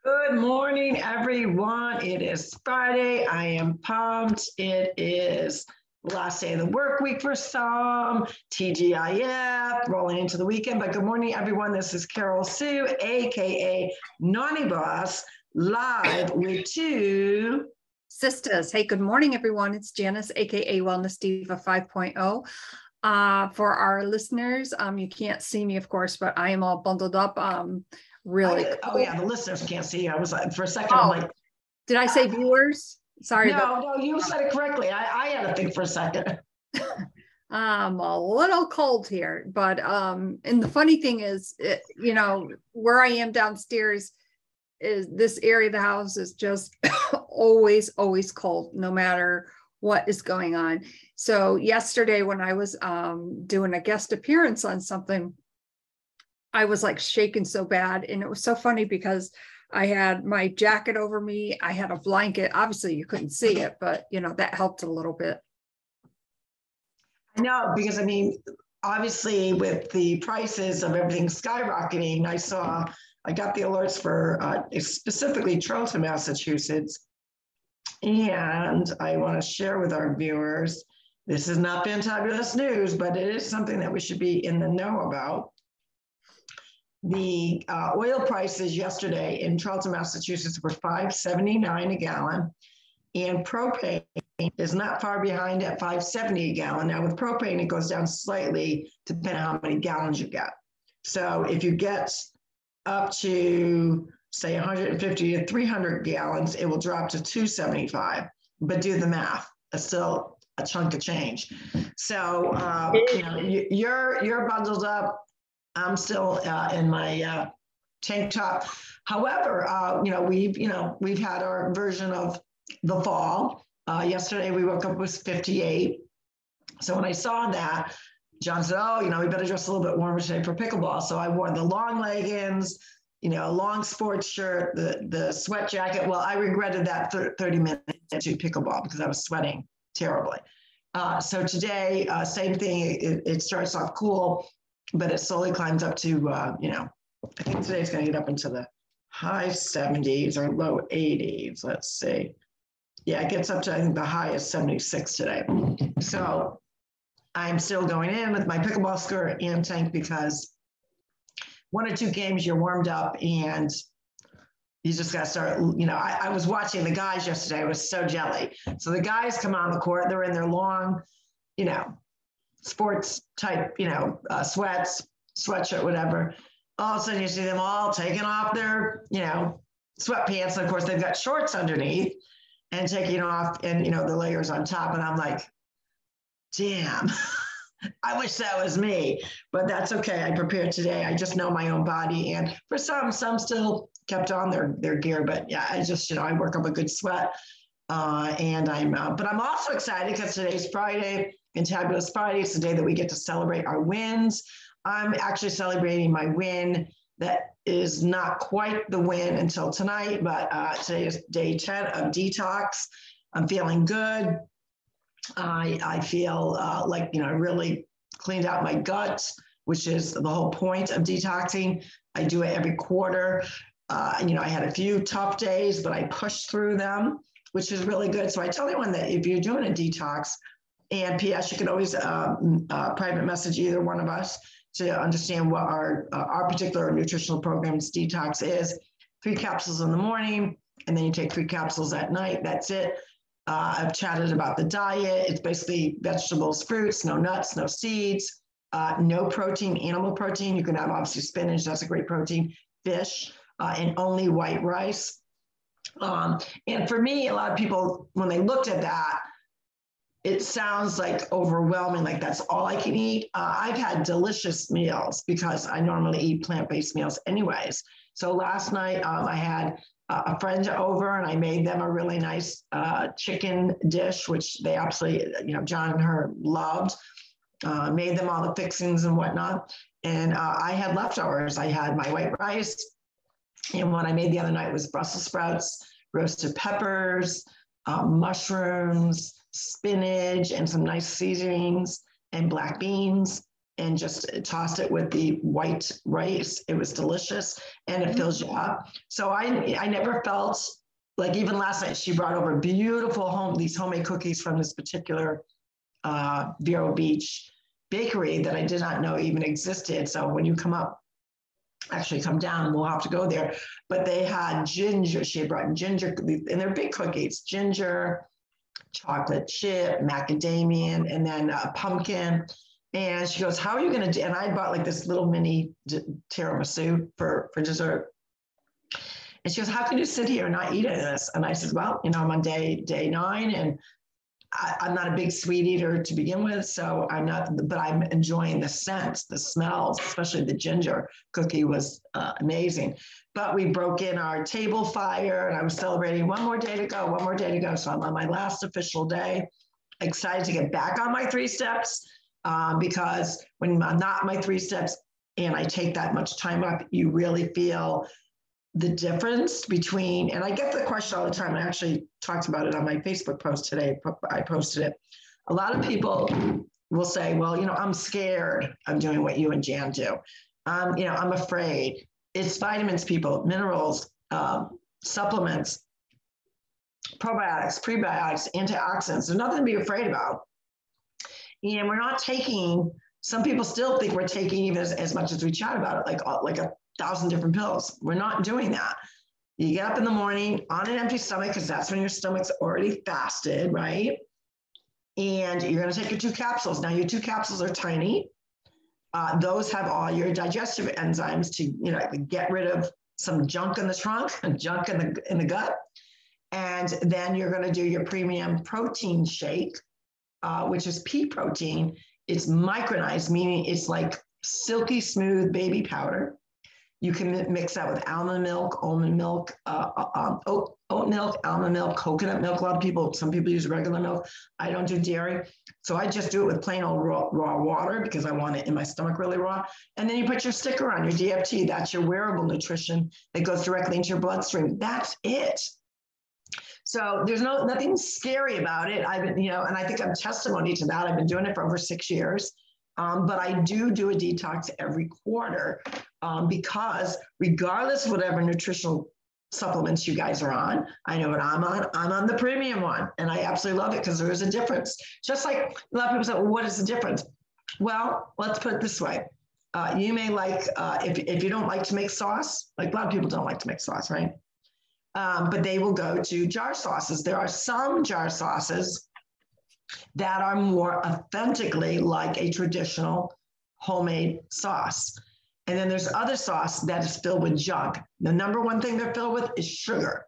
Good morning, everyone. It is Friday. I am pumped. It is the last day of the work week for some, TGIF, rolling into the weekend. But good morning, everyone. This is Carol Sue, aka Naughty Boss, live with two sisters. Hey, good morning, everyone. It's Janice, aka Wellness Diva 5.0. For our listeners, you can't see me, of course, but I am all bundled up. Really. Oh yeah, the listeners can't see. I was like, for a second, I'm like, did I say viewers? Sorry. No, you said it correctly. I had to think for a second. I'm a little cold here, but and the funny thing is, where I am downstairs is this area of the house is just always cold, no matter what is going on. So yesterday when I was doing a guest appearance on something, I was like shaking so bad. And it was so funny because I had my jacket over me. I had a blanket. Obviously you couldn't see it, but that helped a little bit. I know, because I mean, obviously with the prices of everything skyrocketing, I got the alerts for specifically Charlton, Massachusetts. And I want to share with our viewers, this is not fantabulous news, but it is something that we should be in the know about. The oil prices yesterday in Charlton, Massachusetts were $5.79 a gallon, and propane is not far behind at $5.70 a gallon. Now with propane, it goes down slightly depending on how many gallons you get. So if you get up to say 150 to 300 gallons, it will drop to $2.75. But do the math; it's still a chunk of change. So you're bundled up. I'm still in my tank top. However, we've had our version of the fall. Yesterday we woke up with 58. So when I saw that, John said, "Oh, we better dress a little bit warmer today for pickleball." So I wore the long leggings, a long sports shirt, the sweat jacket. Well, I regretted that 30 minutes to pickleball because I was sweating terribly. So today, same thing. It starts off cool, but it slowly climbs up to, I think today's going to get up into the high 70s or low 80s. Let's see. Yeah, it gets up to, I think the high is 76 today. So I'm still going in with my pickleball skirt and tank because 1 or 2 games you're warmed up and you just got to start, I was watching the guys yesterday. I was so jelly. So the guys come on the court, they're in their long, sports type, sweats, sweatshirt, whatever. All of a sudden you see them all taking off their, sweatpants. And of course they've got shorts underneath and taking off and, the layers on top. And I'm like, damn, I wish that was me, but that's okay. I prepared today. I just know my own body. And for some still kept on their gear, but yeah, I just, I work up a good sweat. And but I'm also excited because today's Friday, Fantabulous Friday. It's the day that we get to celebrate our wins. I'm actually celebrating my win. That is not quite the win until tonight, but today is day 10 of detox. I'm feeling good. I feel like, I really cleaned out my gut, which is the whole point of detoxing. I do it every quarter. I had a few tough days, but I pushed through them, which is really good. So I tell anyone that if you're doing a detox, and P.S., you can always private message either one of us to understand what our particular nutritional program's detox is. 3 capsules in the morning, and then you take 3 capsules at night. That's it. I've chatted about the diet. It's basically vegetables, fruits, no nuts, no seeds, no protein, animal protein. You can have obviously spinach, that's a great protein, fish, and only white rice. And for me, a lot of people, when they looked at that, it sounds like overwhelming, like that's all I can eat. I've had delicious meals because I normally eat plant-based meals anyways. So last night I had a friend over and I made them a really nice chicken dish, which they absolutely, John and her loved. Made them all the fixings and whatnot. And I had leftovers. I had my white rice. And what I made the other night was Brussels sprouts, roasted peppers, mushrooms, spinach, and some nice seasonings, and black beans. and just tossed it with the white rice. It was delicious and it fills you up. So I never felt like, even last night, she brought over these homemade cookies from this particular Vero Beach bakery that I did not know even existed. So when you come down, we'll have to go there. But they had ginger. She had brought ginger, and they're big cookies, ginger, chocolate chip, macadamia, and then pumpkin. And she goes, how are you going to do? And I bought like this little mini tiramisu for dessert. And she goes, how can you sit here and not eat any of this? And I said, well, I'm on day 9, and I'm not a big sweet eater to begin with, so but I'm enjoying the scents, the smells, especially the ginger cookie was amazing. But we broke in our table fire, and I was celebrating one more day to go. So I'm on my last official day, excited to get back on my 3 steps, because when I'm not my 3 steps and I take that much time up, you really feel the difference between, and I get the question all the time. I actually talked about it on my Facebook post today. I posted it. A lot of people will say, well, I'm scared of doing what you and Jan do. I'm afraid. It's vitamins, people, minerals, supplements, probiotics, prebiotics, antioxidants. There's nothing to be afraid about. And we're not taking, some people still think we're taking even as much as we chat about it, like 1,000 different pills. We're not doing that. You get up in the morning on an empty stomach, because that's when your stomach's already fasted, right? And you're going to take your 2 capsules. Now, your 2 capsules are tiny. Those have all your digestive enzymes to, get rid of some junk in the trunk and junk in the gut. And then you're going to do your premium protein shake, which is pea protein. It's micronized, meaning it's like silky smooth baby powder. You can mix that with almond milk, almond milk, oat milk, almond milk, coconut milk. Some people use regular milk. I don't do dairy. So I just do it with plain old raw water, because I want it in my stomach really raw. And then you put your sticker on, your DFT. That's your wearable nutrition that goes directly into your bloodstream. That's it. So there's nothing scary about it. I've been, and I think I'm testimony to that. I've been doing it for over 6 years. But I do a detox every quarter, because regardless of whatever nutritional supplements you guys are on, I know what I'm on the premium one, and I absolutely love it because there is a difference. Just like a lot of people say, well, what is the difference? Well, let's put it this way. You may like, if you don't like to make sauce, like a lot of people don't like to make sauce, right? But they will go to jar sauces. There are some jar sauces that are more authentically like a traditional homemade sauce. And then there's other sauce that is filled with junk. The number one thing they're filled with is sugar.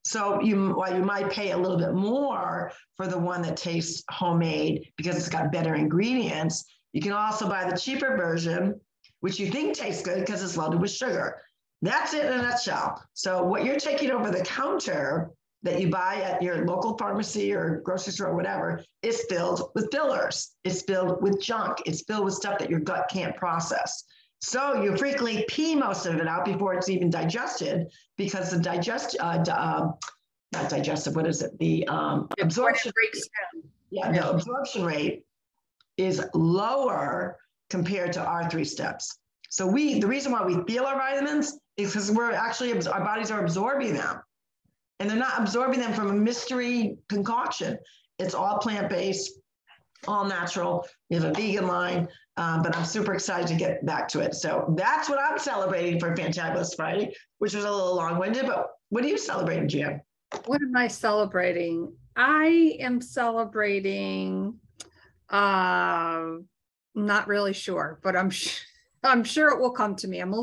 So while you might pay a little bit more for the one that tastes homemade because it's got better ingredients, you can also buy the cheaper version, which you think tastes good because it's loaded with sugar. That's it in a nutshell. So what you're taking over the counter that you buy at your local pharmacy or grocery store or whatever is filled with fillers. It's filled with junk. It's filled with stuff that your gut can't process. So you frequently pee most of it out before it's even digested, because the absorption rate. Yeah, the absorption rate is lower compared to our 3 steps. So the reason why we feel our vitamins is because our bodies are absorbing them. And they're not absorbing them from a mystery concoction. It's all plant-based, all natural. We have a vegan line, but I'm super excited to get back to it. So that's what I'm celebrating for Fantabulous Friday, which was a little long-winded, but what are you celebrating, Jan? What am I celebrating? I am celebrating, not really sure, but I'm sure it will come to me. I'm a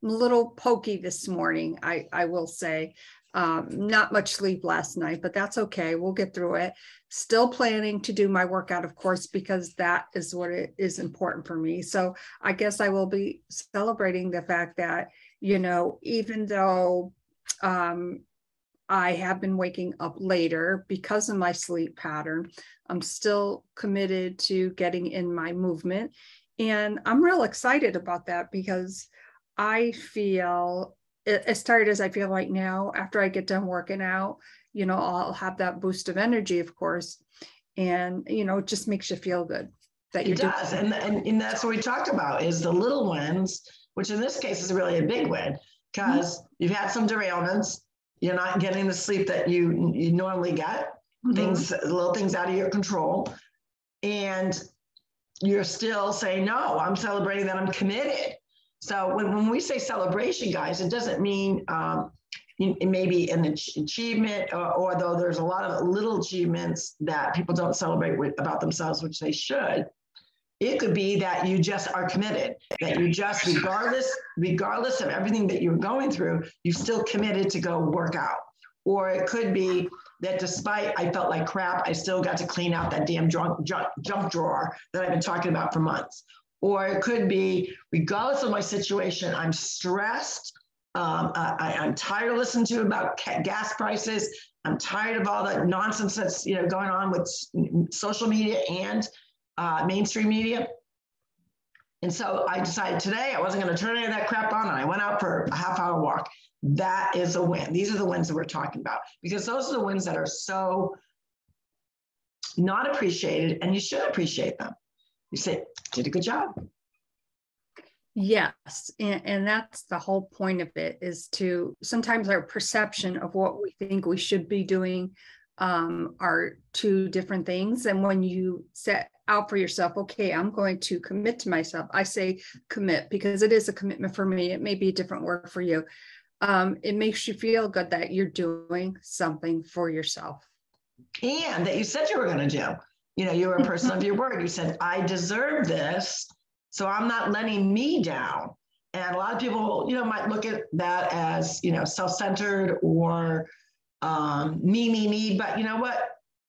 little pokey this morning, I will say. Not much sleep last night, but that's okay. We'll get through it. Still planning to do my workout, of course, because that is what is important for me. So I guess I will be celebrating the fact that, even though I have been waking up later because of my sleep pattern, I'm still committed to getting in my movement. And I'm real excited about that, because I feel, as tired as I feel right now, after I get done working out, I'll have that boost of energy, of course. And, it just makes you feel good. that you're it does. doing. And that's what we talk about is the little wins, which in this case is really a big win because you've had some derailments. You're not getting the sleep that you normally get, little things out of your control. And you're still saying, no, I'm celebrating that I'm committed. So when we say celebration, guys, it doesn't mean it may be an achievement, or though there's a lot of little achievements that people don't celebrate about themselves, which they should. It could be that you just are committed, that you just, regardless of everything that you're going through, you still committed to go work out. Or it could be that despite I felt like crap, I still got to clean out that damn junk drawer that I've been talking about for months. Or it could be, regardless of my situation, I'm stressed. I'm tired of listening to about gas prices. I'm tired of all the nonsense that's going on with social media and mainstream media. And so I decided today I wasn't going to turn any of that crap on, and I went out for a half-hour walk. That is a win. These are the wins that we're talking about, because those are the wins that are so not appreciated, and you should appreciate them. You say, did a good job. Yes. And that's the whole point of it, is to sometimes our perception of what we think we should be doing are two different things. And when you set out for yourself, okay, I'm going to commit to myself. I say commit because it is a commitment for me. It may be a different word for you. It makes you feel good that you're doing something for yourself. And that you said you were going to do. You're a person of your word. You said, I deserve this, so I'm not letting me down. And a lot of people, might look at that as, self-centered or me. But you know what?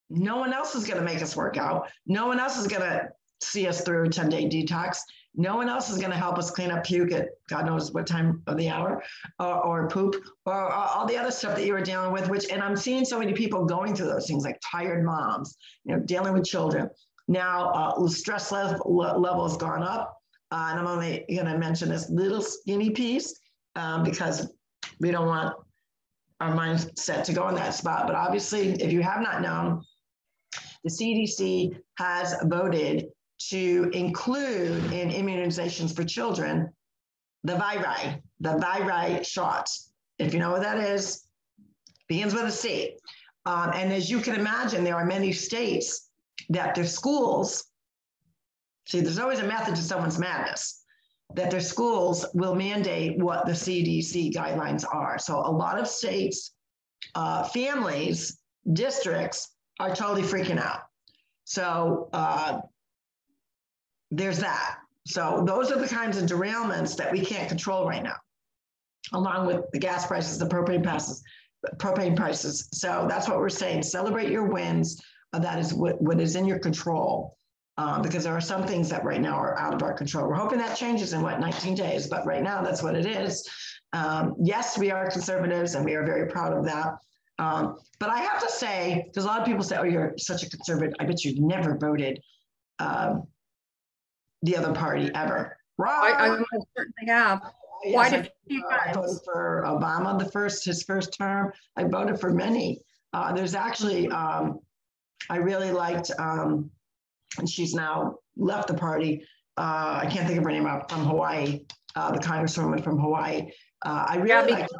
No one else is going to make us work out. No one else is going to see us through a 10-day detox. No one else is going to help us clean up puke at God knows what time of the hour, or poop, or all the other stuff that you were dealing with, and I'm seeing so many people going through those things, like tired moms, dealing with children. Now, stress level has gone up. And I'm only going to mention this little skinny piece because we don't want our mindset to go in that spot. But obviously, if you have not known, the CDC has voted to include in immunizations for children the viri shots. If you know what that is, begins with a C. And as you can imagine, there are many states that their schools, there's always a method to someone's madness, that their schools will mandate what the CDC guidelines are. So a lot of states, families, districts are totally freaking out. So there's that. So those are the kinds of derailments that we can't control right now, along with the gas prices, the propane prices. So that's what we're saying. Celebrate your wins. That is what is in your control, because there are some things that right now are out of our control. We're hoping that changes in 19 days, but right now that's what it is. Yes, we are conservatives and we are very proud of that. But I have to say, because a lot of people say, oh, you're such a conservative. I bet you've never voted the other party ever. Wrong. I certainly have. Yes, why did I voted for Obama his first term. I voted for many. There's actually, I really liked, and she's now left the party. I can't think of her name, from Hawaii, the congresswoman from Hawaii. I really liked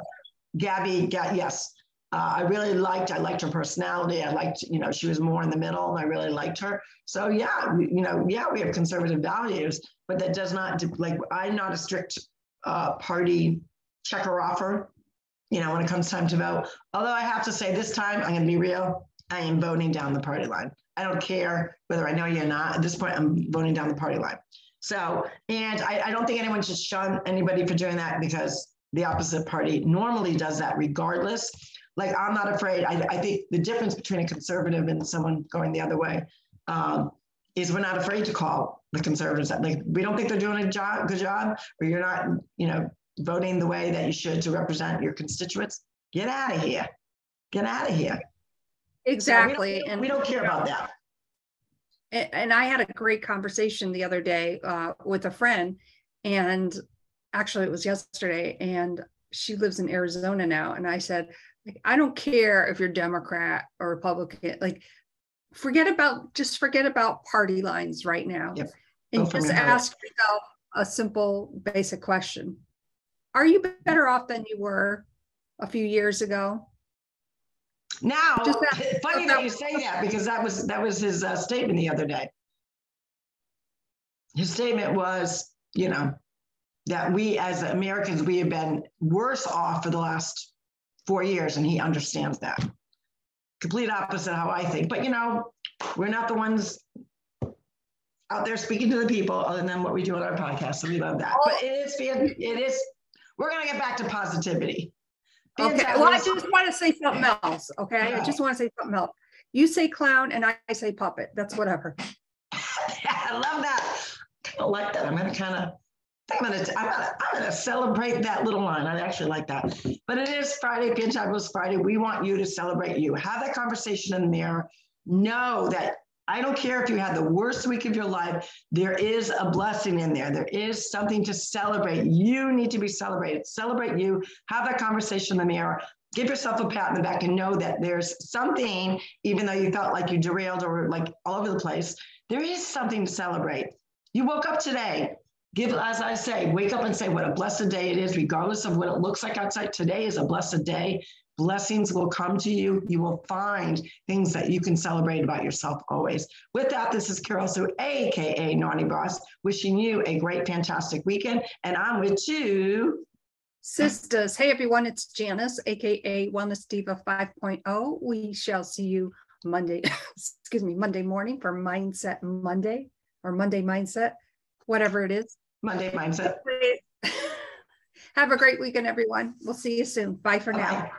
Gabby, yes. I liked her personality. I liked, she was more in the middle, and I really liked her. So yeah, we have conservative values, but that does not, I'm not a strict party checker-offer, when it comes time to vote. Although I have to say this time, I'm going to be real, I am voting down the party line. I don't care whether I know you or not. At this point, I'm voting down the party line. So, and I don't think anyone should shun anybody for doing that, because the opposite party normally does that regardless. I'm not afraid. I think the difference between a conservative and someone going the other way is we're not afraid to call the conservatives. We don't think they're doing a good job, or you're not, voting the way that you should to represent your constituents. Get out of here. Get out of here. Exactly. So we don't care about that. And I had a great conversation the other day with a friend, and actually it was yesterday, and she lives in Arizona now. And I said, I don't care if you're Democrat or Republican, forget about party lines right now. Yep. And just ask yourself a simple, basic question. Are you better off than you were a few years ago? Now, funny that you say that, because that was his statement the other day. His statement was, you know, that we as Americans, we have been worse off for the last 4 years, and he understands that. Complete opposite how I think. But, you know, we're not the ones out there speaking to the people other than what we do on our podcast. So we love that. But it is, we're going to get back to positivity. Okay. Well, I just want to say something else. Okay. I just want to say something else. You say clown and I say puppet. That's whatever. I love that. I kind of like that. I'm going to celebrate that little line. I actually like that. But it is Friday, Fantabulous Friday. We want you to celebrate you. Have that conversation in the mirror. Know that I don't care if you had the worst week of your life, there is a blessing in there. There is something to celebrate. You need to be celebrated. Celebrate you. Have that conversation in the mirror. Give yourself a pat in the back and know that there's something, even though you felt like you derailed or like all over the place, there is something to celebrate. You woke up today. Give, as I say, wake up and say what a blessed day it is, regardless of what it looks like outside. Today is a blessed day. Blessings will come to you. You will find things that you can celebrate about yourself always. With that, this is Carol Sue, AKA Naughty Boss, wishing you a great, fantastic weekend. And I'm with two sisters. Hey, everyone, it's Janice, AKA Wellness Diva 5.0. We shall see you Monday, Monday morning for Mindset Monday or Monday Mindset, whatever it is. Monday Mindset. Have a great weekend, everyone. We'll see you soon. Bye for now.